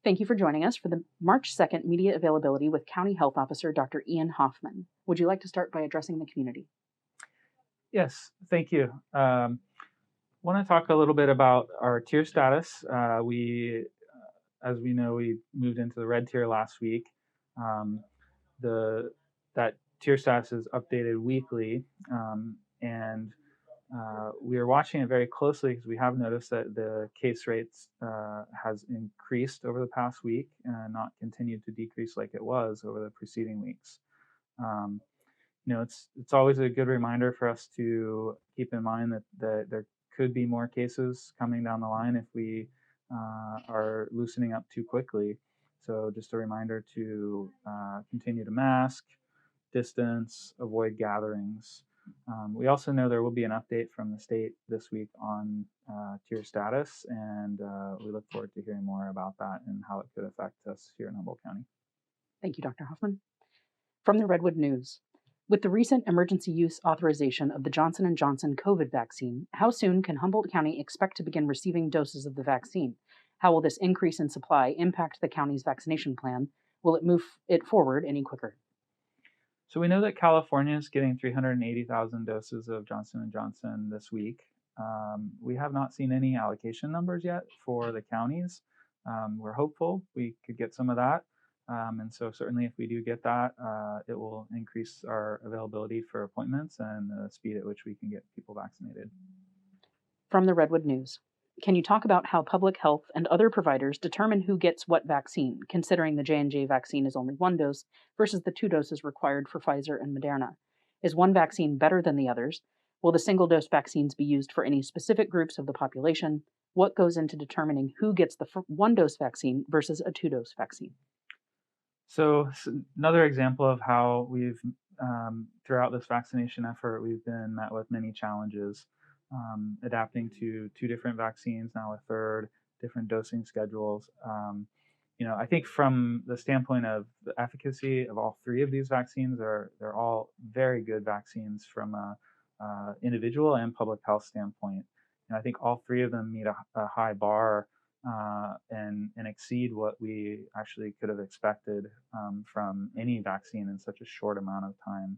Thank you for joining us for the March 2nd media availability with County Health Officer Dr. Ian Hoffman. Would you like to start by addressing the community? Yes, thank you. Want to talk a little bit about our tier status. As we know, we moved into the red tier last week. Um, the that tier status is updated weekly, and we are watching it very closely because we have noticed that the case rates has increased over the past week and not continued to decrease like it was over the preceding weeks. Um, it's always a good reminder for us to keep in mind that there could be more cases coming down the line if we are loosening up too quickly. So just a reminder to continue to mask, distance, avoid gatherings. We also know there will be an update from the state this week on tier status, and we look forward to hearing more about that and how it could affect us here in Humboldt County. Thank you, Dr. Hoffman. From the Redwood News. With the recent emergency use authorization of the Johnson & Johnson COVID vaccine, how soon can Humboldt County expect to begin receiving doses of the vaccine? How will this increase in supply impact the county's vaccination plan? Will it move it forward any quicker? So we know that California is getting 380,000 doses of Johnson & Johnson this week. We have not seen any allocation numbers yet for the counties. We're hopeful we could get some of that. And so certainly if we do get that, it will increase our availability for appointments and the speed at which we can get people vaccinated. From the Redwood News. Can you talk about how public health and other providers determine who gets what vaccine, considering the J&J vaccine is only one dose versus the 2 doses required for Pfizer and Moderna? Is one vaccine better than the others? Will the single-dose vaccines be used for any specific groups of the population? What goes into determining who gets the one-dose vaccine versus a 2-dose vaccine? So another example of how we've, throughout this vaccination effort, we've been met with many challenges, adapting to 2 different vaccines, now a third, different dosing schedules. I think from the standpoint of the efficacy of all 3 of these vaccines, they're all very good vaccines from a individual and public health standpoint. And I think all 3 of them meet a high bar and exceed what we actually could have expected from any vaccine in such a short amount of time.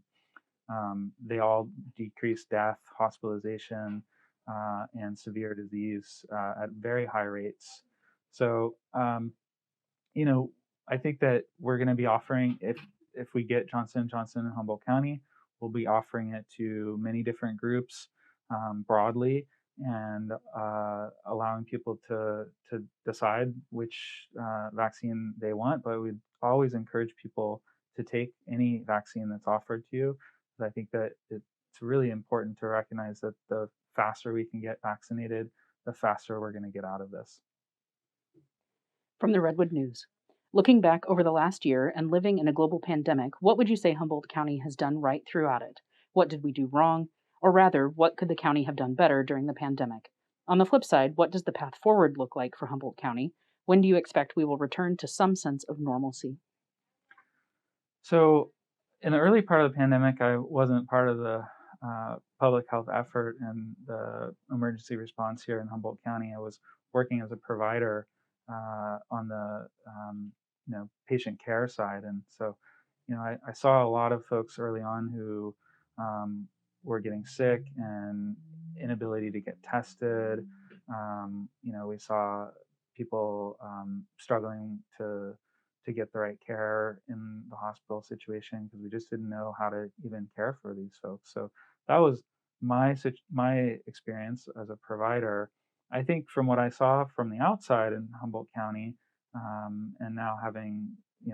They all decrease death, hospitalization, and severe disease at very high rates. So, I think that we're going to be offering, if we get Johnson & Johnson in Humboldt County, we'll be offering it to many different groups broadly, and allowing people to decide which vaccine they want. But we'd always encourage people to take any vaccine that's offered to you. I think that it's really important to recognize that the faster we can get vaccinated, the faster we're going to get out of this. From the Redwood News. Looking back over the last year and living in a global pandemic, what would you say Humboldt County has done right throughout it? What did we do wrong? Or rather, what could the county have done better during the pandemic? On the flip side, what does the path forward look like for Humboldt County? When do you expect we will return to some sense of normalcy? So, in the early part of the pandemic, I wasn't part of the public health effort and the emergency response here in Humboldt County. I was working as a provider on the patient care side, and so I saw a lot of folks early on who were getting sick and inability to get tested. We saw people struggling to get the right care in the hospital situation because we just didn't know how to even care for these folks. So that was my experience as a provider. I think from what I saw from the outside in Humboldt County, and now having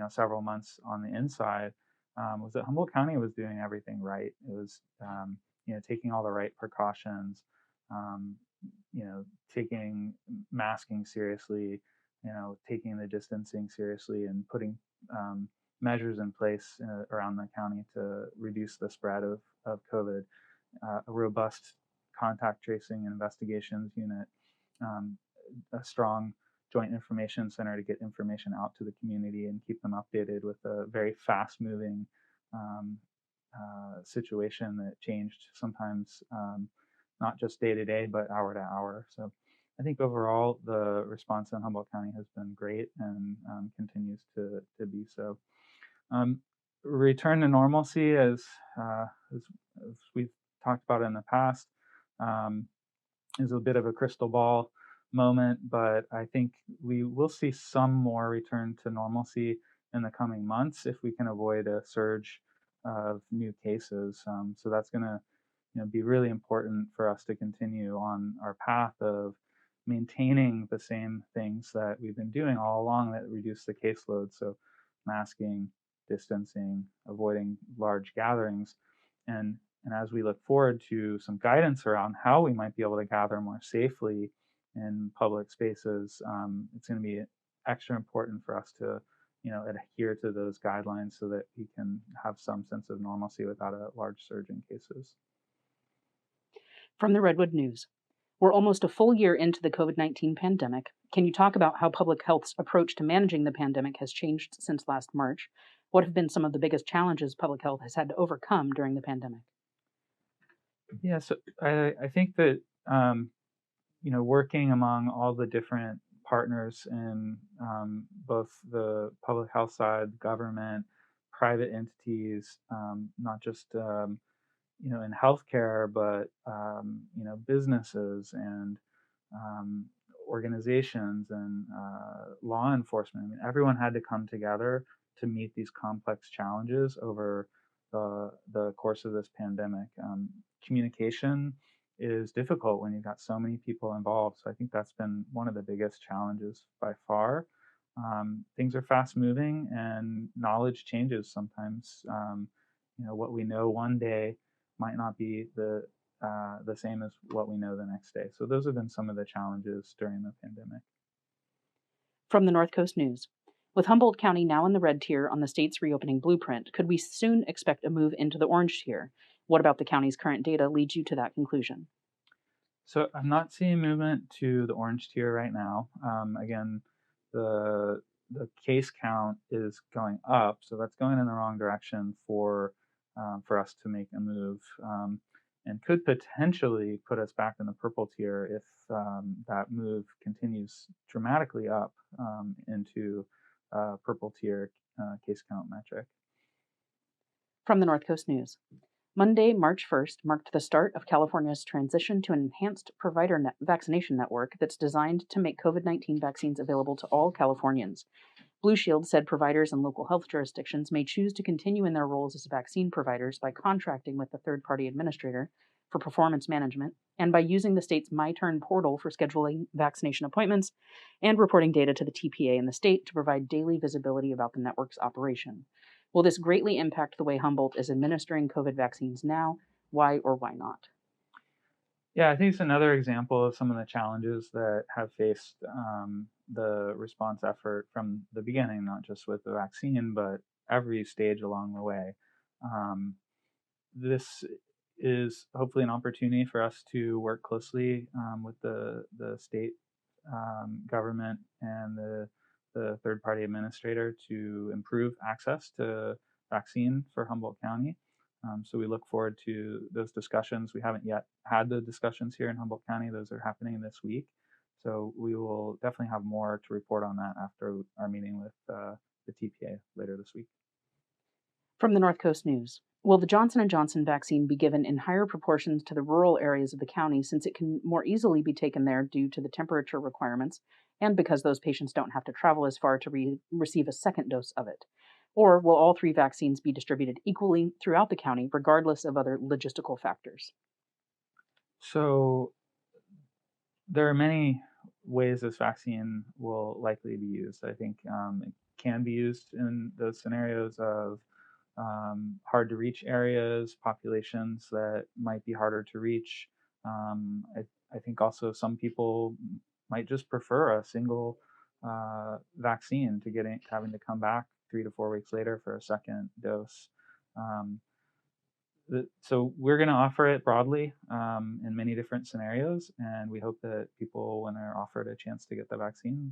several months on the inside, was that Humboldt County was doing everything right. It was taking all the right precautions, um, taking masking seriously, taking the distancing seriously, and putting measures in place around the county to reduce the spread of COVID. A robust contact tracing and investigations unit, um, a strong joint information center to get information out to the community and keep them updated with a very fast moving um, situation that changed sometimes, not just day to day, but hour to hour. So I think overall the response in Humboldt County has been great and continues to be so. Um, Return to normalcy, uh, as, as we've talked about in the past, um, is a bit of a crystal ball moment, but I think we will see some more return to normalcy in the coming months if we can avoid a surge of new cases. So that's going to be really important for us to continue on our path of maintaining the same things that we've been doing all along that reduce the caseload. So masking, distancing, avoiding large gatherings, and as we look forward to some guidance around how we might be able to gather more safely in public spaces, it's going to be extra important for us to adhere to those guidelines so that we can have some sense of normalcy without a large surge in cases. From the Redwood News. We're almost a full year into the COVID-19 pandemic. Can you talk about how public health's approach to managing the pandemic has changed since last March? What have been some of the biggest challenges public health has had to overcome during the pandemic? Yeah, so I think that working among all the different partners in both the public health side, government, private entities, not just in healthcare, but businesses and um, organizations and law enforcement. I mean, everyone had to come together to meet these complex challenges over the course of this pandemic. Communication is difficult when you've got so many people involved. So I think that's been one of the biggest challenges by far. Things are fast moving and knowledge changes sometimes. What we know one day might not be the same as what we know the next day. So those have been some of the challenges during the pandemic. From the North Coast News. With Humboldt County now in the red tier on the state's reopening blueprint, could we soon expect a move into the orange tier? What about the county's current data leads you to that conclusion? So I'm not seeing movement to the orange tier right now. Again, the case count is going up, so that's going in the wrong direction for us to make a move, and could potentially put us back in the purple tier if that move continues dramatically up into purple tier case count metric. From the North Coast News. Monday, March 1st, marked the start of California's transition to an enhanced vaccination network that's designed to make COVID-19 vaccines available to all Californians. Blue Shield said providers and local health jurisdictions may choose to continue in their roles as vaccine providers by contracting with the third-party administrator for performance management and by using the state's MyTurn portal for scheduling vaccination appointments and reporting data to the TPA in the state to provide daily visibility about the network's operation. Will this greatly impact the way Humboldt is administering COVID vaccines now? Why or why not? Yeah, I think it's another example of some of the challenges that have faced the response effort from the beginning, not just with the vaccine, but every stage along the way. Um, this is hopefully an opportunity for us to work closely with the state government and the third party administrator to improve access to vaccine for Humboldt County. So we look forward to those discussions. We haven't yet had the discussions here in Humboldt County. Those are happening this week. So we will definitely have more to report on that after our meeting with the TPA later this week. From the North Coast News. Will the Johnson & Johnson vaccine be given in higher proportions to the rural areas of the county since it can more easily be taken there due to the temperature requirements and because those patients don't have to travel as far to receive a second dose of it? Or will all three vaccines be distributed equally throughout the county regardless of other logistical factors? So there are many ways this vaccine will likely be used. I think it can be used in those scenarios of hard to reach areas, populations that might be harder to reach. I think also some people might just prefer a single vaccine to having to come back 3 to 4 weeks later for a second dose. Um, so we're going to offer it broadly in many different scenarios, and we hope that people, when they're offered a chance to get the vaccine,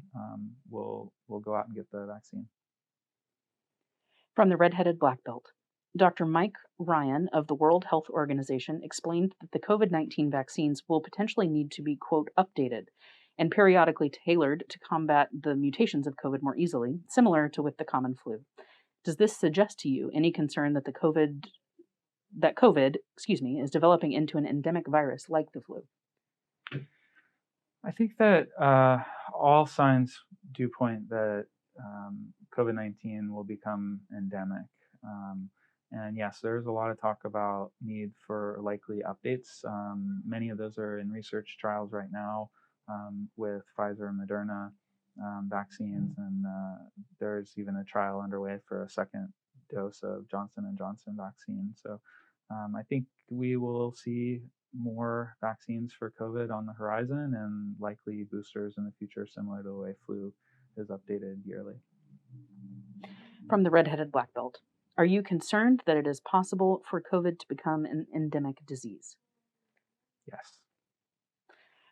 will go out and get the vaccine. From the Red-Headed Black Belt. Dr. Mike Ryan of the World Health Organization explained that the COVID-19 vaccines will potentially need to be, quote, updated and periodically tailored to combat the mutations of COVID more easily, similar to with the common flu. Does this suggest to you any concern that COVID, is developing into an endemic virus like the flu? I think that all signs do point that COVID-19 will become endemic. Um, and yes, there's a lot of talk about need for likely updates. Many of those are in research trials right now with Pfizer and Moderna vaccines, and there's even a trial underway for a second dose of Johnson and Johnson vaccine. So I think we will see more vaccines for COVID on the horizon and likely boosters in the future, similar to the way flu is updated yearly. From the redheaded black belt, are you concerned that it is possible for COVID to become an endemic disease? Yes.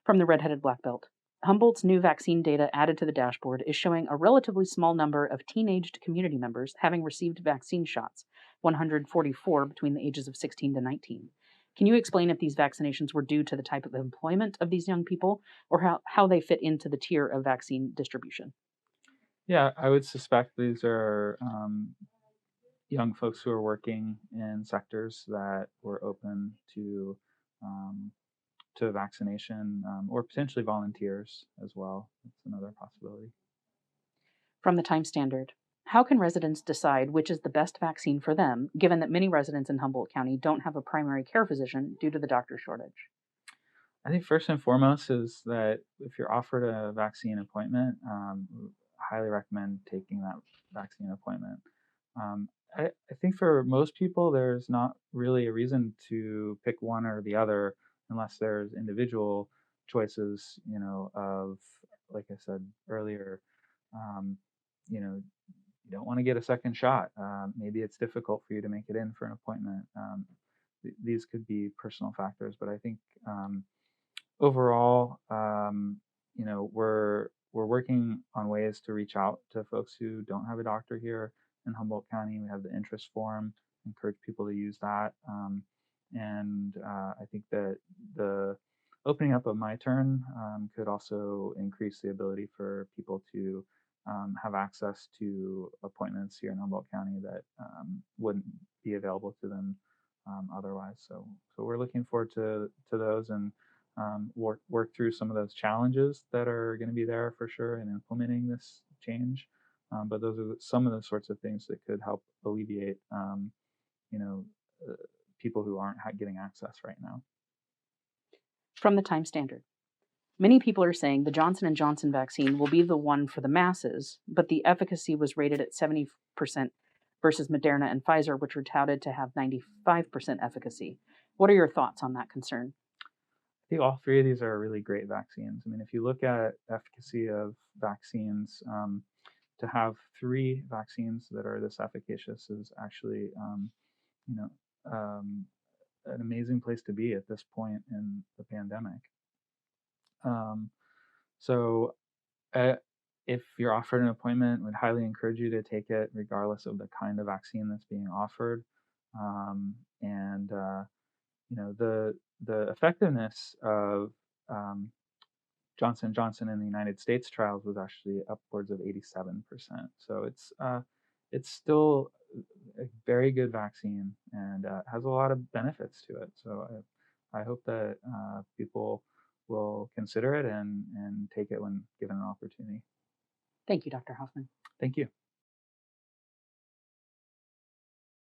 From the redheaded black belt, Humboldt's new vaccine data added to the dashboard is showing a relatively small number of teenaged community members having received vaccine shots, 144 between the ages of 16 to 19. Can you explain if these vaccinations were due to the type of employment of these young people or how they fit into the tier of vaccine distribution? Yeah, I would suspect these are young folks who are working in sectors that were open um, to vaccination, or potentially volunteers as well. That's another possibility. From the Time Standard, how can residents decide which is the best vaccine for them, given that many residents in Humboldt County don't have a primary care physician due to the doctor shortage? I think first and foremost is that if you're offered a vaccine appointment, highly recommend taking that vaccine appointment. Um, I think for most people, there's not really a reason to pick one or the other unless there's individual choices, of, like I said earlier, um, you know, you don't want to get a second shot. Maybe it's difficult for you to make it in for an appointment. These could be personal factors, but I think overall, we're working on ways to reach out to folks who don't have a doctor here in Humboldt County. We have the interest form, encourage people to use that, and I think that the opening up of My Turn could also increase the ability for people to have access to appointments here in Humboldt County that wouldn't be available to them otherwise. So we're looking forward to those and work through some of those challenges that are going to be there for sure in implementing this change. But those are some of the sorts of things that could help alleviate, you know, uh, people who aren't getting access right now. From the Time Standard, many people are saying the Johnson & Johnson vaccine will be the one for the masses, but the efficacy was rated at 70% versus Moderna and Pfizer, which were touted to have 95% efficacy. What are your thoughts on that concern? I think all three of these are really great vaccines. I mean, if you look at efficacy of vaccines, to have three vaccines that are this efficacious is actually, you know, um, an amazing place to be at this point in the pandemic. Um, so, uh, if you're offered an appointment, would highly encourage you to take it, regardless of the kind of vaccine that's being offered. And the effectiveness of um, Johnson Johnson in the United States trials was actually upwards of 87%. So it's still a very good vaccine and has a lot of benefits to it. So I hope that people will consider it and take it when given an opportunity. Thank you, Dr. Hoffman. Thank you.